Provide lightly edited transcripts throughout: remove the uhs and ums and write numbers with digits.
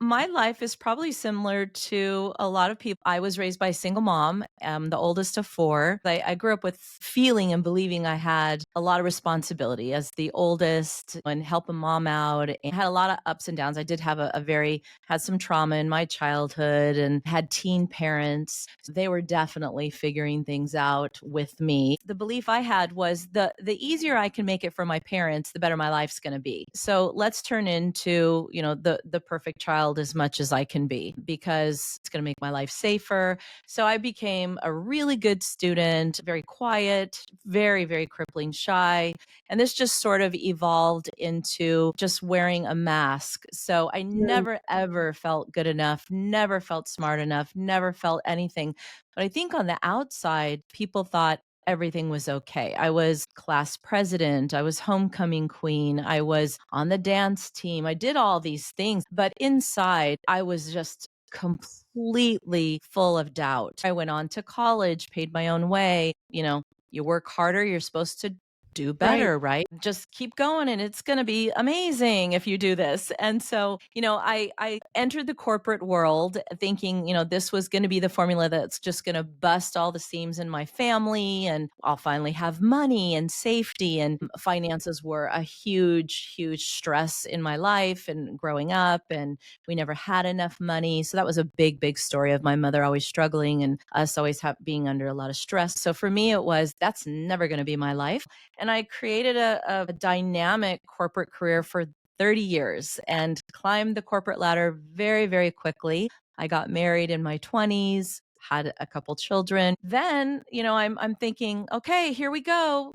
My life is probably similar to a lot of people. I was raised by a single mom. I'm the oldest of four. I grew up with feeling and believing I had a lot of responsibility as the oldest and helping mom out, and had a lot of ups and downs. I did have had some trauma in my childhood and had teen parents. They were definitely figuring things out with me. The belief I had was the easier I can make it for my parents, the better my life's going to be. So let's turn into, the perfect child as much as I can be, because it's going to make my life safer. So I became a really good student, very quiet, very, very crippling shy. And this just sort of evolved into just wearing a mask. So I Mm, never, ever felt good enough, never felt smart enough, never felt anything. But I think on the outside, people thought everything was okay. I was class president. I was homecoming queen. I was on the dance team. I did all these things, but inside, I was just completely full of doubt. I went on to college, paid my own way. You work harder, you're supposed to do right. better, right? Just keep going and it's going to be amazing if you do this. And so, I entered the corporate world thinking, this was going to be the formula that's just going to bust all the seams in my family, and I'll finally have money and safety. And finances were a huge, huge stress in my life and growing up. And we never had enough money. So that was a big, big story of my mother always struggling and us always being under a lot of stress. So for me, it was, that's never going to be my life. And I created a dynamic corporate career for 30 years and climbed the corporate ladder very, very quickly. I got married in my 20s, had a couple children. Then, I'm thinking, okay, here we go.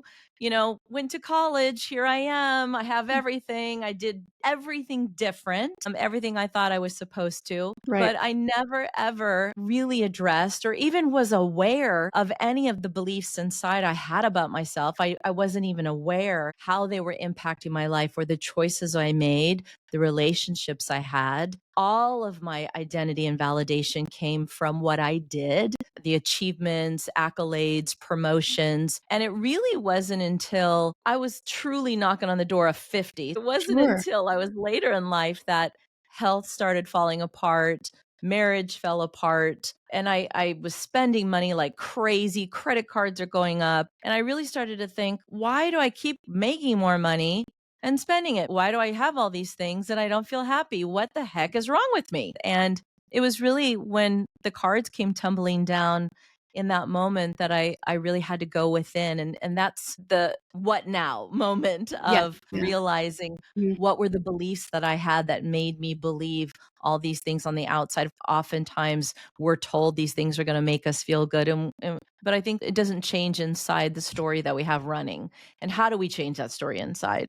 Went to college. Here I am. I have everything. I did everything different, everything I thought I was supposed to. Right. But I never, ever really addressed or even was aware of any of the beliefs inside I had about myself. I wasn't even aware how they were impacting my life or the choices I made, the relationships I had. All of my identity and validation came from what I did, the achievements, accolades, promotions. And it really wasn't until I was truly knocking on the door of 50. It wasn't Sure. until I was later in life that health started falling apart, marriage fell apart, and I was spending money like crazy. Credit cards are going up. And I really started to think, why do I keep making more money and spending it? Why do I have all these things and I don't feel happy? What the heck is wrong with me? And it was really when the cards came tumbling down in that moment that I really had to go within. And that's the what now moment Yeah. of Yeah. realizing Mm, what were the beliefs that I had that made me believe all these things on the outside. Oftentimes we're told these things are going to make us feel good. But I think it doesn't change inside the story that we have running. And how do we change that story inside?